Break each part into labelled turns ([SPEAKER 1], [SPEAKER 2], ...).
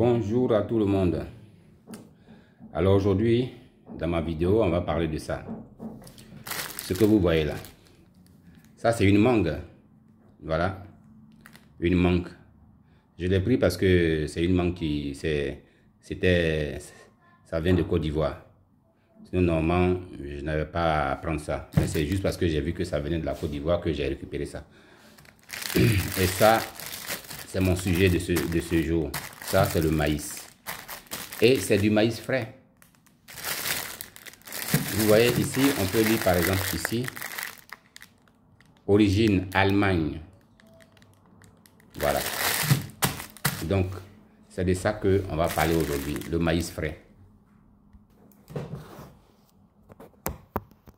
[SPEAKER 1] Bonjour à tout le monde. Alors aujourd'hui, dans ma vidéo, on va parler de ça. Ce que vous voyez là. Ça, c'est une mangue. Voilà. Une mangue. Je l'ai pris parce que c'est une mangue qui... ça vient de Côte d'Ivoire. Sinon, normalement, je n'avais pas à prendre ça. Mais c'est juste parce que j'ai vu que ça venait de la Côte d'Ivoire que j'ai récupéré ça. Et ça, c'est mon sujet de ce jour. Ça, c'est le maïs. Et c'est du maïs frais. Vous voyez ici, on peut lire par exemple ici, origine Allemagne. Voilà. Donc, c'est de ça qu'on va parler aujourd'hui, le maïs frais.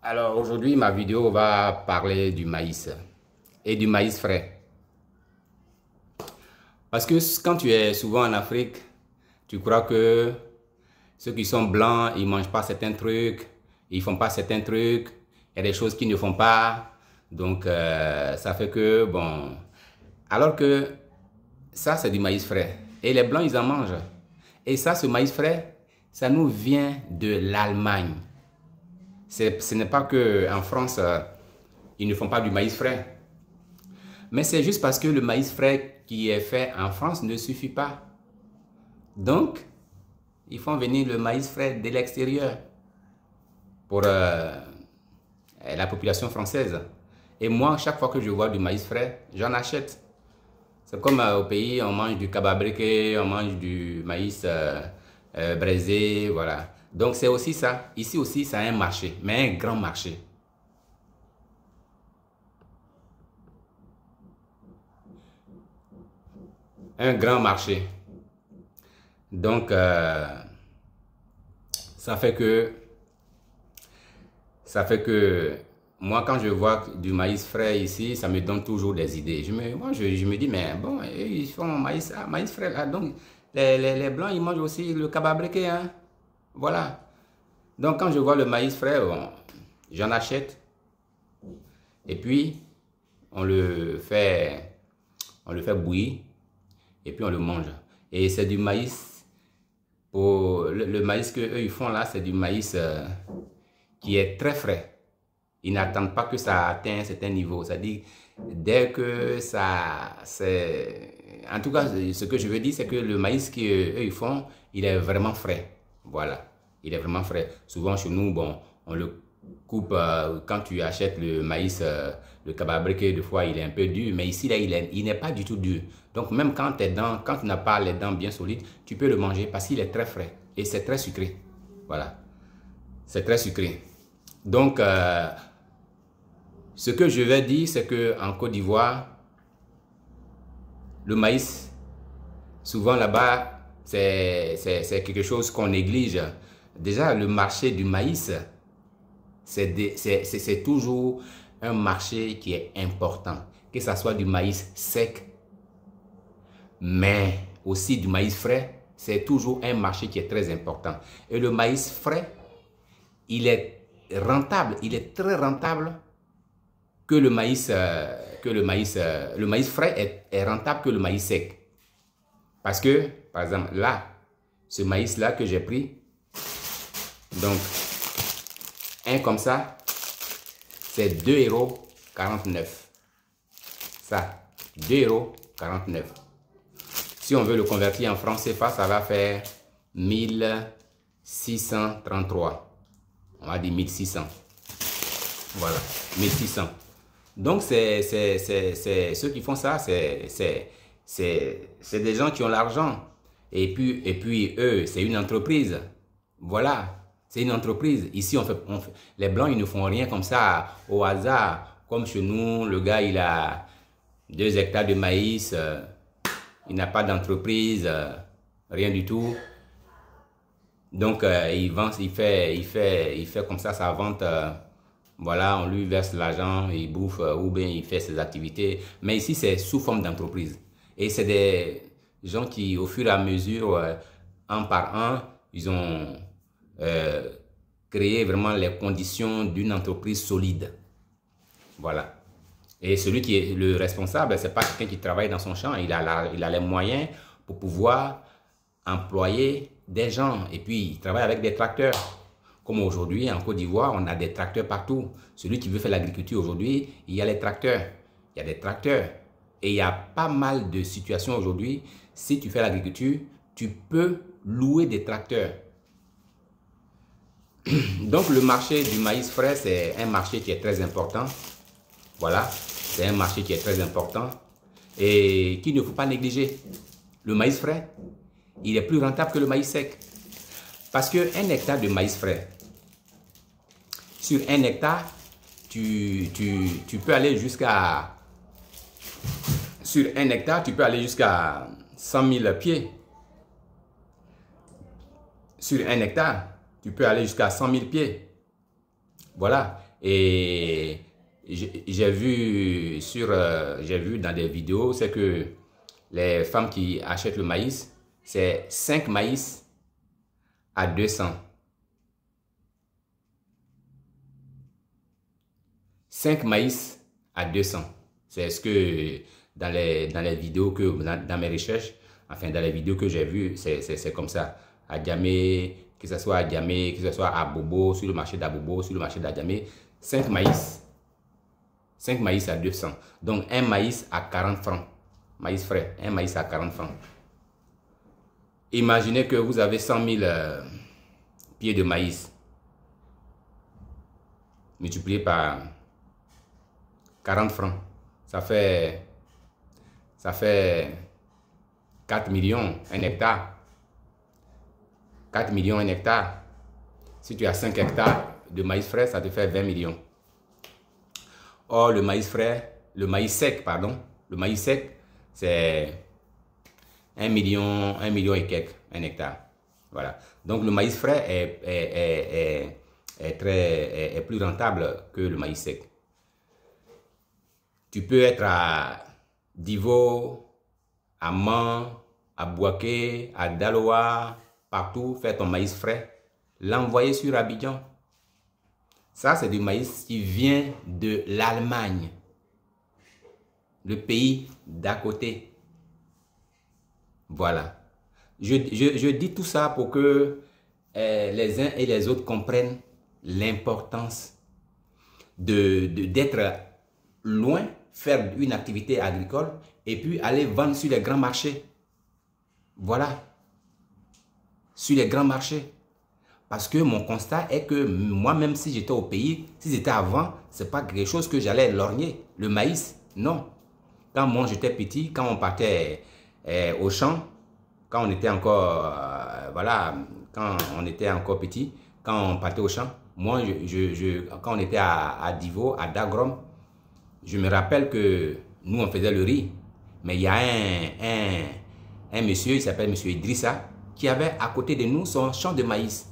[SPEAKER 1] Alors aujourd'hui, ma vidéo va parler du maïs et du maïs frais. Parce que quand tu es souvent en Afrique, tu crois que ceux qui sont blancs, ils ne mangent pas certains trucs, ils ne font pas certains trucs, il y a des choses qu'ils ne font pas. Donc, ça fait que, bon... Alors que ça, c'est du maïs frais. Et les blancs, ils en mangent. Et ça, ce maïs frais, ça nous vient de l'Allemagne. Ce n'est pas qu'en France, ils ne font pas du maïs frais. Mais c'est juste parce que le maïs frais qui est fait en France ne suffit pas. Donc, ils font venir le maïs frais de l'extérieur pour la population française. Et moi, chaque fois que je vois du maïs frais, j'en achète. C'est comme au pays, on mange du kababriké, on mange du maïs braisé, voilà. Donc, c'est aussi ça. Ici aussi, ça a un marché, mais un grand marché. Un grand marché. Donc, ça fait que moi, quand je vois du maïs frais ici, ça me donne toujours des idées. Je me dis, mais bon, ils font maïs frais là. Donc, les blancs, ils mangent aussi le kababriké, hein. Voilà. Donc, quand je vois le maïs frais, bon, j'en achète. Et puis, on le fait bouillir. Et puis, on le mange. Et c'est du maïs. Le maïs qu'eux, ils font là, c'est du maïs qui est très frais. Ils n'attendent pas que ça atteigne un certain niveau. C'est-à-dire, dès que ça... En tout cas, ce que je veux dire, c'est que le maïs qu'eux, ils font, il est vraiment frais. Voilà. Il est vraiment frais. Souvent, chez nous, bon, on le coupe quand tu achètes le maïs, le kababriké, des fois, il est un peu dur. Mais ici, là, il n'est pas du tout dur. Donc, même quand tu n'as pas les dents bien solides, tu peux le manger parce qu'il est très frais. Et c'est très sucré. Voilà. C'est très sucré. Donc, ce que je vais dire, c'est qu'en Côte d'Ivoire, le maïs, souvent là-bas, c'est quelque chose qu'on néglige. Déjà, le marché du maïs, c'est toujours un marché qui est important. Que ce soit du maïs sec, mais aussi du maïs frais, c'est toujours un marché qui est très important. Et le maïs frais, il est rentable, il est très rentable que le maïs frais est rentable que le maïs sec. Parce que, par exemple, là, ce maïs-là que j'ai pris, donc, un comme ça, c'est 2,49 €. Ça, 2,49 €. Si on veut le convertir en francs CFA, ça va faire 1633. On va dire 1600. Voilà, 1600. Donc, ceux qui font ça, c'est des gens qui ont l'argent. Et puis eux, c'est une entreprise. Voilà, c'est une entreprise. Ici, les Blancs, ils ne font rien comme ça au hasard. Comme chez nous, le gars, il a 2 hectares de maïs. Il n'a pas d'entreprise, rien du tout. Donc, il fait comme ça sa vente. Voilà, on lui verse l'argent, il bouffe ou bien il fait ses activités. Mais ici, c'est sous forme d'entreprise. Et c'est des gens qui, au fur et à mesure, un par un, ils ont créé vraiment les conditions d'une entreprise solide. Voilà. Et celui qui est le responsable, ce n'est pas quelqu'un qui travaille dans son champ. Il a les moyens pour pouvoir employer des gens et puis ils travaillent avec des tracteurs. Comme aujourd'hui, en Côte d'Ivoire, on a des tracteurs partout. Celui qui veut faire l'agriculture aujourd'hui, il y a les tracteurs. Il y a des tracteurs. Et il y a pas mal de situations aujourd'hui. Si tu fais l'agriculture, tu peux louer des tracteurs. Donc, le marché du maïs frais, c'est un marché qui est très important. Voilà, c'est un marché qui est très important et qu'il ne faut pas négliger. Le maïs frais, il est plus rentable que le maïs sec. Parce qu'un hectare de maïs frais, sur un hectare, tu peux aller jusqu'à... Sur un hectare, tu peux aller jusqu'à 100 000 pieds. Sur un hectare, tu peux aller jusqu'à 100 000 pieds. Voilà. Et j'ai vu dans des vidéos, c'est que les femmes qui achètent le maïs, c'est 5 maïs à 200. 5 maïs à 200. C'est ce que dans les vidéos dans mes recherches, enfin dans les vidéos que j'ai vues, c'est comme ça. À Djamé, que ce soit à Djamé, que ce soit à Bobo, sur le marché d'Abobo, sur le marché d'Adjamé, 5 maïs. 5 maïs à 200. Donc un maïs à 40 francs. Maïs frais, un maïs à 40 francs. Imaginez que vous avez 100 000 pieds de maïs. Multiplié par 40 francs. Ça fait 4 millions, un hectare. 4 millions, un hectare. Si tu as 5 hectares de maïs frais, ça te fait 20 millions. Or, le maïs sec, c'est 1 million et quelques, un hectare. Voilà. Donc, le maïs frais est plus rentable que le maïs sec. Tu peux être à Divo, à Man, à Bouaké, à Daloa, partout, faire ton maïs frais, l'envoyer sur Abidjan. Ça, c'est du maïs qui vient de l'Allemagne, le pays d'à côté. Voilà. Je dis tout ça pour que les uns et les autres comprennent l'importance d'être loin, faire une activité agricole et puis aller vendre sur les grands marchés. Voilà. Sur les grands marchés. Parce que mon constat est que moi-même, si j'étais au pays, si c'était avant, ce n'est pas quelque chose que j'allais lorgner. Le maïs, non. Quand moi j'étais petit, quand on partait au champ, quand on était encore, quand on était encore petit, quand on partait au champ, moi, quand on était à Divo, à Dagrom, je me rappelle que nous, on faisait le riz. Mais il y a un monsieur, il s'appelle monsieur Idrissa, qui avait à côté de nous son champ de maïs.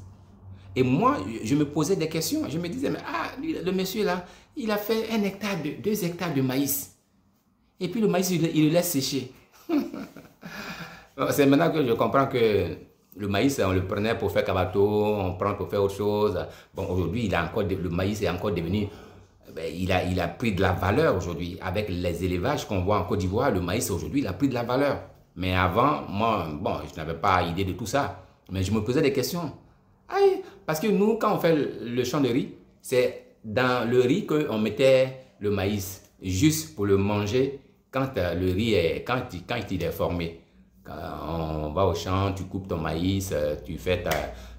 [SPEAKER 1] Et moi, je me posais des questions. Je me disais, mais lui, le monsieur là, il a fait 1 hectare, 2 hectares de maïs. Et puis le maïs, il le laisse sécher. C'est maintenant que je comprends que le maïs, on le prenait pour faire cabato, on prend pour faire autre chose. Bon, aujourd'hui, le maïs est encore devenu, il a pris de la valeur aujourd'hui. Avec les élevages qu'on voit en Côte d'Ivoire, le maïs aujourd'hui, il a pris de la valeur. Mais avant, moi, bon, je n'avais pas idée de tout ça. Mais je me posais des questions. Parce que nous, quand on fait le champ de riz, c'est dans le riz qu'on mettait le maïs, juste pour le manger quand le riz quand il est formé. Quand on va au champ, tu coupes ton maïs, tu fais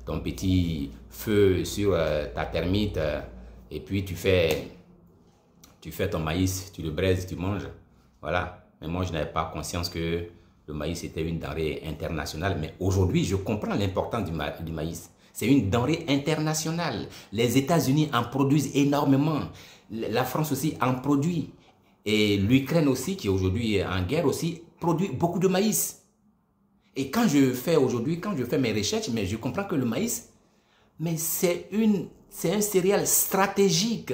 [SPEAKER 1] ton petit feu sur ta termite et puis tu fais ton maïs, tu le braises, tu manges. Voilà. Mais moi, je n'avais pas conscience que le maïs était une denrée internationale. Mais aujourd'hui, je comprends l'importance du maïs. C'est une denrée internationale. Les États-Unis en produisent énormément. La France aussi en produit. Et l'Ukraine aussi, qui est aujourd'hui en guerre aussi, produit beaucoup de maïs. Et quand je fais mes recherches, mais je comprends que le maïs, mais c'est un céréale stratégique.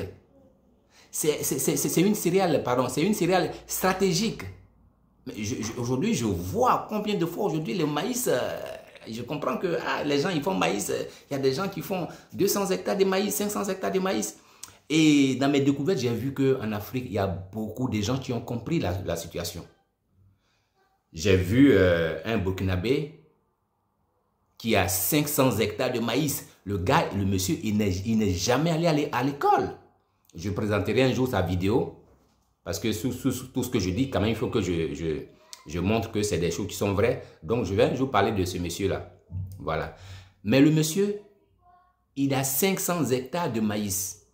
[SPEAKER 1] C'est une céréale stratégique. Aujourd'hui, je vois combien de fois aujourd'hui le maïs... je comprends que les gens ils font maïs, il y a des gens qui font 200 hectares de maïs, 500 hectares de maïs. Et dans mes découvertes, j'ai vu qu'en Afrique, il y a beaucoup de gens qui ont compris la situation. J'ai vu un Burkinabé qui a 500 hectares de maïs. Le gars, le monsieur, il n'est jamais allé à l'école. Je présenterai un jour sa vidéo, parce que sous tout ce que je dis, quand même, il faut que je montre que c'est des choses qui sont vraies. Donc, je vais un jour parler de ce monsieur-là. Voilà. Mais le monsieur, il a 500 hectares de maïs.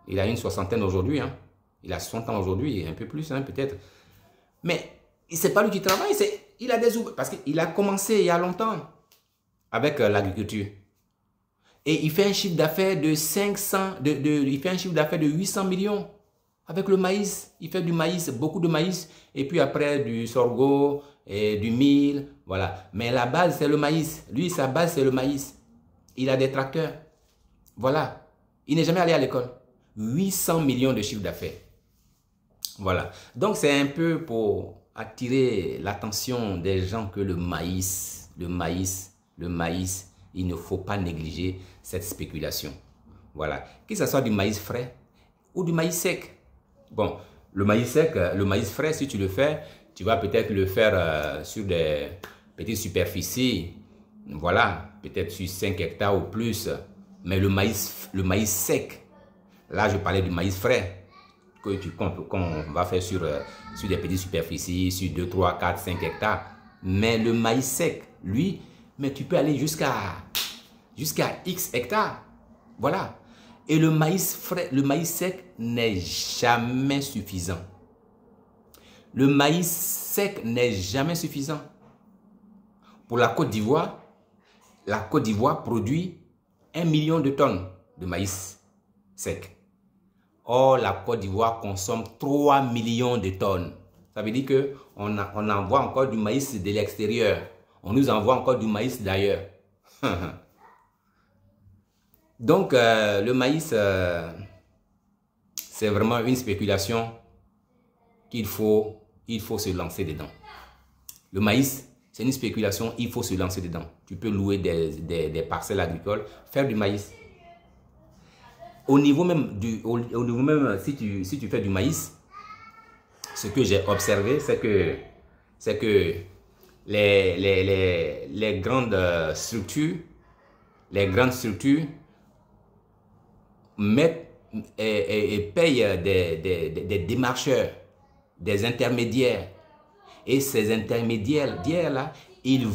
[SPEAKER 1] Il a une soixantaine aujourd'hui. Hein. Il a 60 ans aujourd'hui, un peu plus, hein, peut-être. Mais c'est pas lui qui travaille, il a des ouvriers. Parce qu'il a commencé il y a longtemps avec l'agriculture. Et il fait un chiffre d'affaires de 800 millions avec le maïs. Il fait du maïs, beaucoup de maïs. Et puis après, du sorgho, et du mil, voilà. Mais la base, c'est le maïs. Lui, sa base, c'est le maïs. Il a des tracteurs. Voilà. Il n'est jamais allé à l'école. 800 millions de chiffre d'affaires. Voilà. Donc, c'est un peu pour attirer l'attention des gens que le maïs, il ne faut pas négliger cette spéculation. Voilà. Que ce soit du maïs frais ou du maïs sec. Bon, le maïs sec, le maïs frais, si tu le fais, tu vas peut-être le faire sur des petites superficies. Voilà, peut-être sur 5 hectares ou plus. Mais le maïs sec, là, je parlais du maïs frais. Qu'on va faire sur des petites superficies, sur 2, 3, 4, 5 hectares. Mais le maïs sec, lui, mais tu peux aller jusqu'à X hectares. Voilà. Et le maïs frais, le maïs sec n'est jamais suffisant. Le maïs sec n'est jamais suffisant. Pour la Côte d'Ivoire produit 1 million de tonnes de maïs sec. Or, la Côte d'Ivoire consomme 3 millions de tonnes. Ça veut dire qu'on envoie encore du maïs de l'extérieur. On nous envoie encore du maïs d'ailleurs. Donc, le maïs, c'est vraiment une spéculation qu'il faut se lancer dedans. Le maïs, c'est une spéculation, il faut se lancer dedans. Tu peux louer des parcelles agricoles, faire du maïs. Au niveau même, si tu fais du maïs, ce que j'ai observé, c'est que les grandes structures mettent et payent des démarcheurs, des intermédiaires. Et ces intermédiaires-là, ils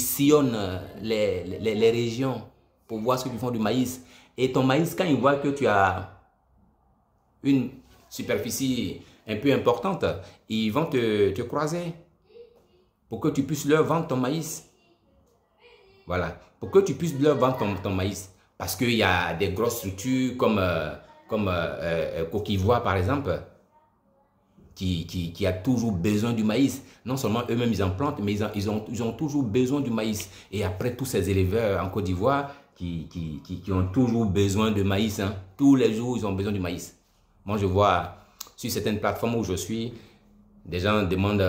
[SPEAKER 1] sillonnent les régions pour voir ceux qui font du maïs. Et ton maïs, quand ils voient que tu as une superficie un peu importante, ils vont te croiser pour que tu puisses leur vendre ton maïs. Voilà, pour que tu puisses leur vendre ton maïs. Parce qu'il y a des grosses structures comme Coquivoire par exemple, qui a toujours besoin du maïs. Non seulement eux-mêmes ils en plantent, mais ils ont toujours besoin du maïs. Et après tous ces éleveurs en Côte d'Ivoire qui ont toujours besoin de maïs, hein. Tous les jours ils ont besoin du maïs. Moi je vois sur certaines plateformes où je suis, des gens demandent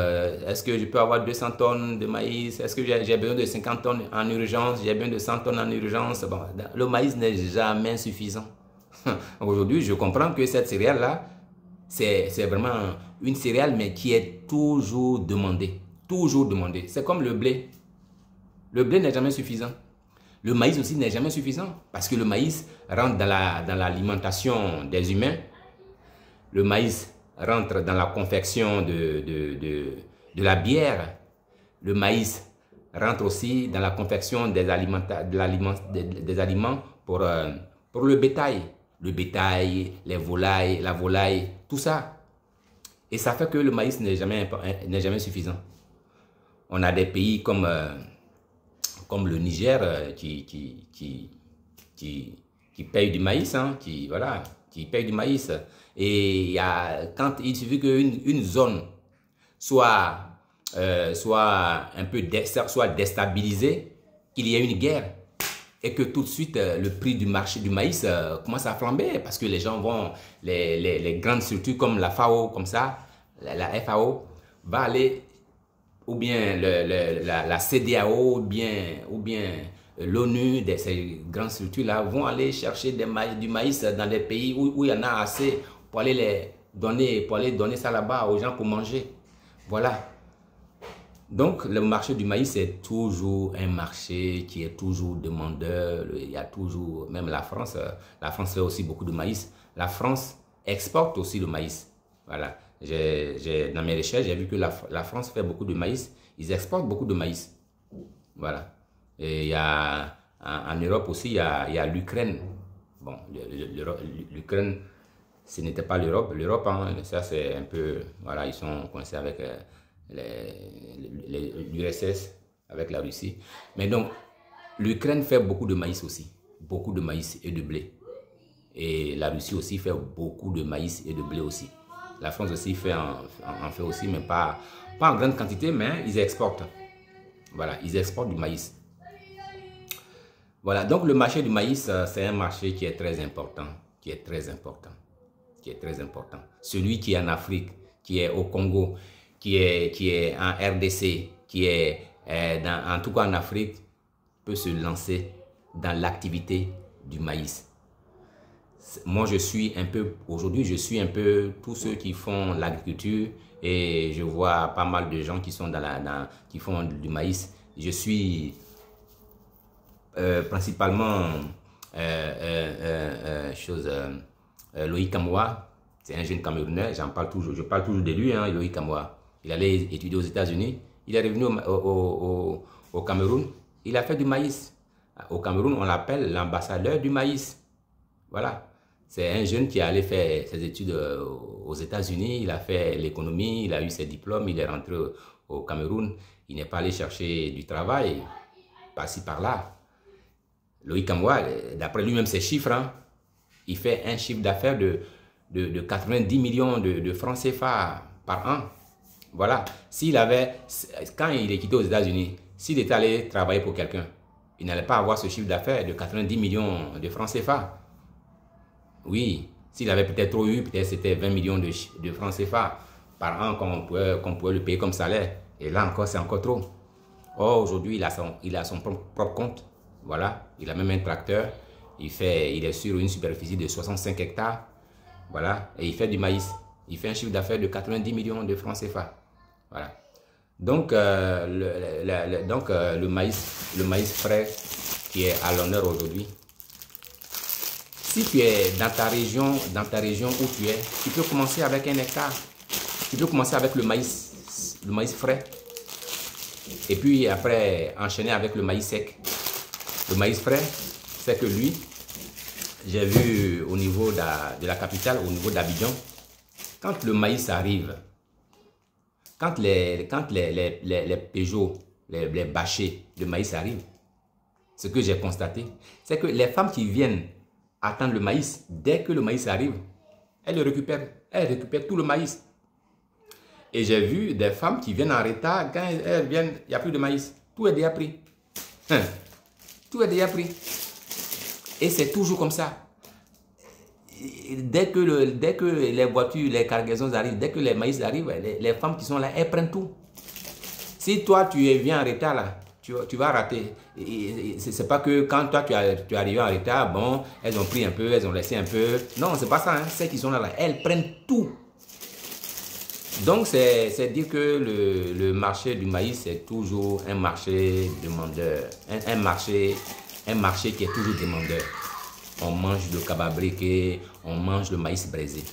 [SPEAKER 1] est-ce que je peux avoir 200 tonnes de maïs, est-ce que j'ai besoin de 50 tonnes en urgence, j'ai besoin de 100 tonnes en urgence. Bon, le maïs n'est jamais suffisant. Aujourd'hui je comprends que cette céréale là, c'est vraiment une céréale, mais qui est toujours demandée. Toujours demandée. C'est comme le blé. Le blé n'est jamais suffisant. Le maïs aussi n'est jamais suffisant. Parce que le maïs rentre dans l'alimentation des humains. Le maïs rentre dans la confection de la bière. Le maïs rentre aussi dans la confection des aliments pour le bétail. Le bétail, les volailles, la volaille, tout ça. Et ça fait que le maïs n'est jamais suffisant. On a des pays comme le Niger qui paye du maïs, hein, qui paye du maïs. Et il suffit qu'une zone soit un peu soit déstabilisée, qu'il y ait une guerre. Et que tout de suite, le prix du marché du maïs commence à flamber parce que les gens vont, les grandes structures comme la FAO, comme ça, la FAO, va aller, ou bien la CEDEAO, ou bien l'ONU, ces grandes structures-là, vont aller chercher du maïs dans des pays où il y en a assez pour aller donner ça là-bas aux gens pour manger. Voilà. Donc, le marché du maïs est toujours un marché qui est toujours demandeur. Il y a toujours, même la France fait aussi beaucoup de maïs. La France exporte aussi le maïs. Voilà. Dans mes recherches, j'ai vu que la France fait beaucoup de maïs. Ils exportent beaucoup de maïs. Voilà. Et il y a, en Europe aussi, il y a l'Ukraine. Bon, l'Ukraine, ce n'était pas l'Europe. L'Europe, hein, ça c'est un peu, voilà, ils sont coincés avec l'URSS, avec la Russie. Mais donc, l'Ukraine fait beaucoup de maïs aussi. Beaucoup de maïs et de blé. Et la Russie aussi fait beaucoup de maïs et de blé aussi. La France aussi en fait aussi, mais pas en grande quantité, mais ils exportent. Voilà, ils exportent du maïs. Voilà, donc le marché du maïs, c'est un marché qui est très important, qui est très important, qui est très important. Celui qui est en Afrique, qui est au Congo, qui est en RDC, qui est en tout cas en Afrique, peut se lancer dans l'activité du maïs. Moi, je suis un peu, aujourd'hui, je suis un peu tous ceux qui font l'agriculture et je vois pas mal de gens qui sont qui font du maïs. Je suis principalement Loïc Kamoua, c'est un jeune Camerounais, je parle toujours de lui, hein, Loïc Kamoua. Il allait étudier aux États-Unis, il est revenu au Cameroun, il a fait du maïs. Au Cameroun, on l'appelle l'ambassadeur du maïs. Voilà. C'est un jeune qui est allé faire ses études aux États-Unis, il a fait l'économie, il a eu ses diplômes, il est rentré au Cameroun, il n'est pas allé chercher du travail, par-ci par-là. Loïc Kamoua, d'après lui-même ses chiffres, hein, il fait un chiffre d'affaires de 90 millions de francs CFA par an. Voilà. Quand il est quitté aux États-Unis, s'il était allé travailler pour quelqu'un, il n'allait pas avoir ce chiffre d'affaires de 90 millions de francs CFA. Oui, s'il avait peut-être trop eu, peut-être c'était 20 millions de francs CFA par an qu'on pouvait le payer comme salaire. Et là encore, c'est encore trop. Or, aujourd'hui, il a son propre compte. Voilà, il a même un tracteur. Il est sur une superficie de 65 hectares. Voilà, et il fait du maïs. Il fait un chiffre d'affaires de 90 millions de francs CFA. Voilà. Donc, le maïs frais qui est à l'honneur aujourd'hui. Si tu es dans ta région où tu es, tu peux commencer avec 1 hectare. Tu peux commencer avec le maïs frais. Et puis après, enchaîner avec le maïs sec. Le maïs frais, c'est que lui, j'ai vu au niveau de la capitale, au niveau d'Abidjan, quand le maïs arrive, quand les Peugeot, les bâchers de maïs arrivent, ce que j'ai constaté, c'est que les femmes qui viennent attendre le maïs, dès que le maïs arrive, elles le récupèrent. Elles récupèrent tout le maïs. Et j'ai vu des femmes qui viennent en retard, quand elles viennent, il n'y a plus de maïs. Tout est déjà pris. Tout est déjà pris. Et c'est toujours comme ça. Dès que les voitures, les cargaisons arrivent, dès que les maïs arrivent, les femmes qui sont là, elles prennent tout. Si toi, tu viens en retard, là, tu vas rater. C'est pas que quand toi, tu es arrivé en retard, bon, elles ont pris un peu, elles ont laissé un peu. Non, c'est pas ça. Hein. Celles qui sont là, elles prennent tout. Donc, c'est dire que le marché du maïs, c'est toujours un marché demandeur. Un marché qui est toujours demandeur. On mange le kababriké, on mange le maïs braisé.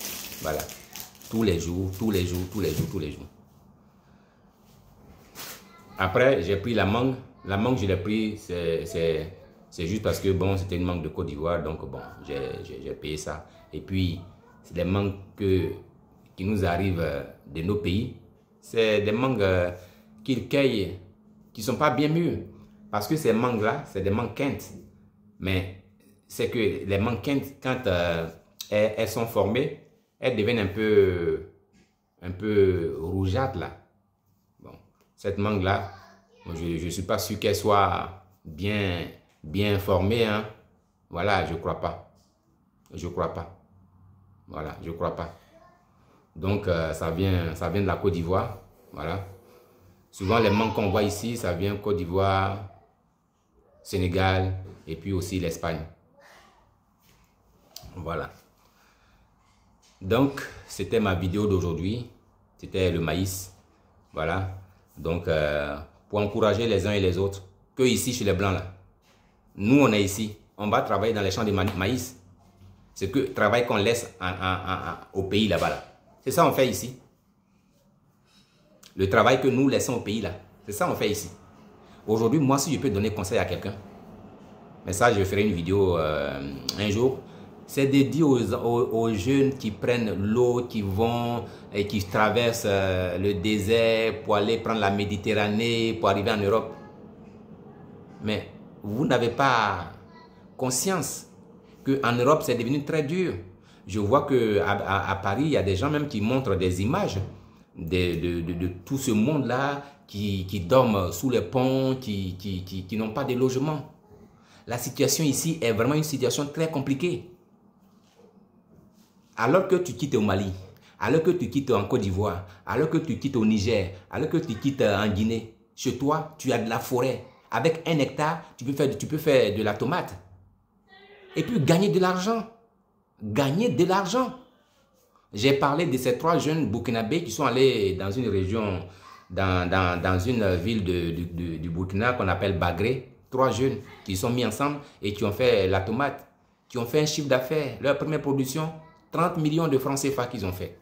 [SPEAKER 1] Voilà. Tous les jours, tous les jours, tous les jours, tous les jours. Après, j'ai pris la mangue. La mangue, je l'ai pris, c'est juste parce que, bon, c'était une mangue de Côte d'Ivoire. Donc, bon, j'ai payé ça. Et puis, c'est des mangues qui nous arrivent de nos pays. C'est des mangues qu'ils cueillent, qui ne sont pas bien mûres. Parce que ces mangues-là, c'est des mangues quintes. Mais c'est que les mangues quintes, quand elles sont formées, elles deviennent un peu rougeâtres, là. Bon, cette mangue-là, je ne suis pas sûr qu'elle soit bien formée. Hein. Voilà, je ne crois pas. Je ne crois pas. Voilà, je ne crois pas. Donc, ça vient de la Côte d'Ivoire. Voilà. Souvent, les mangues qu'on voit ici, ça vient Côte d'Ivoire, Sénégal et puis aussi l'Espagne. Voilà. Donc, c'était ma vidéo d'aujourd'hui. C'était le maïs. Voilà. Donc, pour encourager les uns et les autres, que ici, chez les Blancs, là, nous, on est ici. On va travailler dans les champs de maïs. C'est que travail qu'on laisse au pays là-bas. Là. C'est ça qu'on fait ici. Le travail que nous laissons au pays là. C'est ça qu'on fait ici. Aujourd'hui, moi, si je peux donner conseil à quelqu'un, mais ça, je ferai une vidéo un jour, c'est de dire aux jeunes qui prennent l'eau, qui vont et qui traversent le désert pour aller prendre la Méditerranée, pour arriver en Europe. Mais vous n'avez pas conscience qu'en Europe, c'est devenu très dur. Je vois qu'à Paris, il y a des gens même qui montrent des images de tout ce monde-là qui dorment sous les ponts, qui n'ont pas de logement. La situation ici est vraiment une situation très compliquée. Alors que tu quittes au Mali, alors que tu quittes en Côte d'Ivoire, alors que tu quittes au Niger, alors que tu quittes en Guinée, chez toi, tu as de la forêt. Avec 1 hectare, tu peux faire de la tomate. Et puis gagner de l'argent. Gagner de l'argent. J'ai parlé de ces 3 jeunes burkinabés qui sont allés dans une région, dans une ville du Burkina qu'on appelle Bagré. 3 jeunes qui sont mis ensemble et qui ont fait la tomate, qui ont fait un chiffre d'affaires. Leur première production, 30 millions de francs CFA qu'ils ont fait.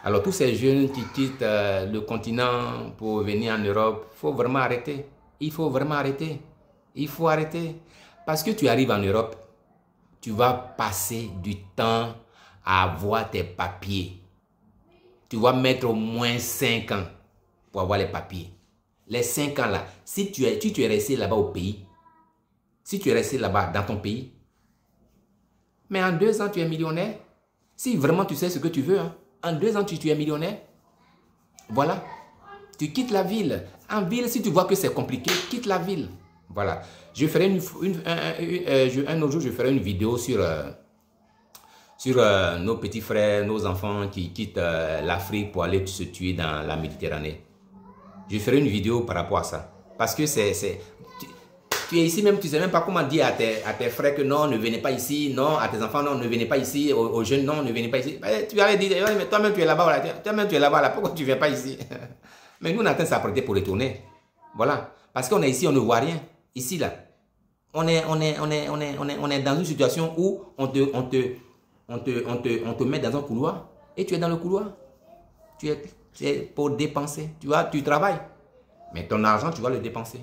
[SPEAKER 1] Alors tous ces jeunes qui quittent le continent pour venir en Europe, il faut vraiment arrêter. Il faut vraiment arrêter. Il faut arrêter. Parce que tu arrives en Europe, tu vas passer du temps à avoir tes papiers. Tu vas mettre au moins 5 ans pour avoir les papiers. Les 5 ans là, si tu es resté là-bas au pays, si tu es resté là-bas dans ton pays, mais en 2 ans tu es millionnaire. Si vraiment tu sais ce que tu veux, hein, en 2 ans tu es millionnaire. Voilà. Tu quittes la ville. En ville, si tu vois que c'est compliqué, quitte la ville. Voilà. Je ferai un autre jour, je ferai une vidéo sur nos petits frères, nos enfants qui quittent l'Afrique pour aller se tuer dans la Méditerranée. Je ferai une vidéo par rapport à ça. Parce que tu es ici même, tu ne sais même pas comment dire à tes frères que non, ne venez pas ici, non, à tes enfants, non, ne venez pas ici, aux jeunes, non, ne venez pas ici. Tu vas leur dire, mais toi-même tu es là-bas, voilà, toi-même tu es là-bas, là, pourquoi tu ne viens pas ici? Mais nous, on attend s'apprêter pour retourner. Voilà. Parce qu'on est ici, on ne voit rien. Ici, là, on est dans une situation où on te met dans un couloir et tu es dans le couloir. Tu es pour dépenser. Tu vois, tu travailles. Mais ton argent, tu vas le dépenser.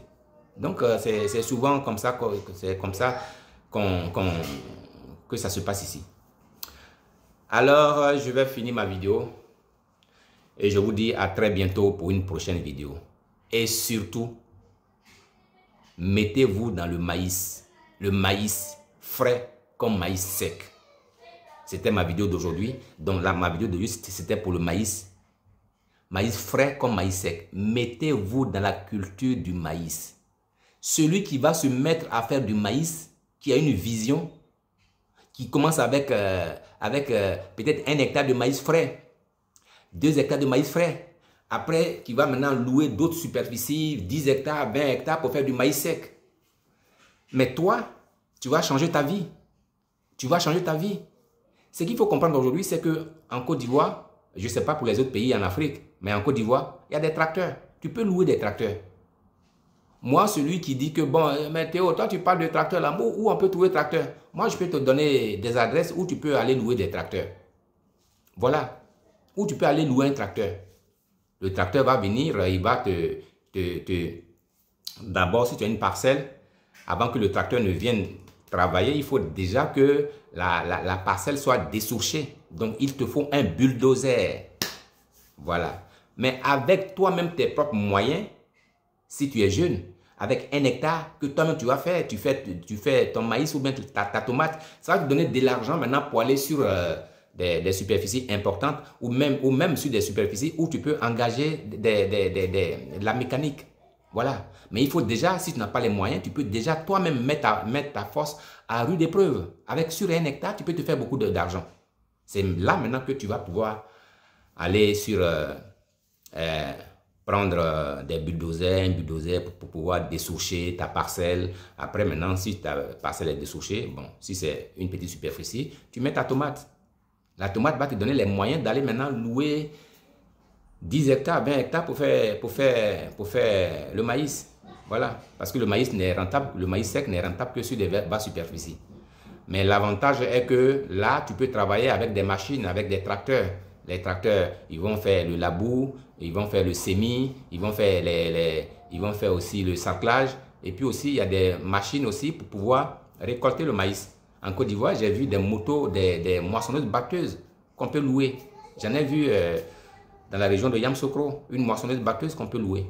[SPEAKER 1] Donc, c'est souvent comme ça que ça se passe ici. Alors, je vais finir ma vidéo. Et je vous dis à très bientôt pour une prochaine vidéo. Et surtout, mettez-vous dans le maïs. Le maïs frais comme maïs sec. C'était ma vidéo d'aujourd'hui. Donc là, ma vidéo d'aujourd'hui, c'était pour le maïs. Maïs frais comme maïs sec. Mettez-vous dans la culture du maïs. Celui qui va se mettre à faire du maïs, qui a une vision, qui commence avec peut-être 1 hectare de maïs frais, 2 hectares de maïs frais. Après, qui va maintenant louer d'autres superficies, 10 hectares, 20 hectares pour faire du maïs sec. Mais toi, tu vas changer ta vie. Tu vas changer ta vie. Ce qu'il faut comprendre aujourd'hui, c'est qu'en Côte d'Ivoire, je ne sais pas pour les autres pays en Afrique, mais en Côte d'Ivoire, il y a des tracteurs. Tu peux louer des tracteurs. Moi, celui qui dit que, bon, mais Théo, toi tu parles de tracteurs là, où on peut trouver tracteurs? Moi, je peux te donner des adresses où tu peux aller louer des tracteurs. Voilà. Où tu peux aller louer un tracteur. Le tracteur va venir, il va D'abord, si tu as une parcelle, avant que le tracteur ne vienne travailler, il faut déjà que la parcelle soit dessourchée. Donc, il te faut un bulldozer. Voilà. Mais avec toi-même tes propres moyens, si tu es jeune, avec 1 hectare que toi-même tu vas faire, tu fais ton maïs ou bien ta tomate, ça va te donner de l'argent maintenant pour aller sur des superficies importantes ou même sur des superficies où tu peux engager de la mécanique. Voilà. Mais il faut déjà, si tu n'as pas les moyens, tu peux déjà toi-même mettre ta force à rude épreuve. Avec sur 1 hectare, tu peux te faire beaucoup d'argent. C'est là maintenant que tu vas pouvoir aller sur prendre un bulldozer pour pouvoir dessourcher ta parcelle. Après maintenant, si ta parcelle est dessourchée, bon, si c'est une petite superficie, tu mets ta tomate. La tomate va te donner les moyens d'aller maintenant louer 10 hectares, 20 hectares pour faire le maïs. Voilà, parce que le maïs n'est rentable, le maïs sec n'est rentable que sur des basses superficies. Mais l'avantage est que là, tu peux travailler avec des machines, avec des tracteurs. Les tracteurs, ils vont faire le labour, ils vont faire le semis, ils vont faire aussi le sarclage. Et puis aussi, il y a des machines aussi pour pouvoir récolter le maïs. En Côte d'Ivoire, j'ai vu des motos, des moissonneuses batteuses qu'on peut louer. J'en ai vu dans la région de Yamoussoukro, une moissonneuse batteuse qu'on peut louer.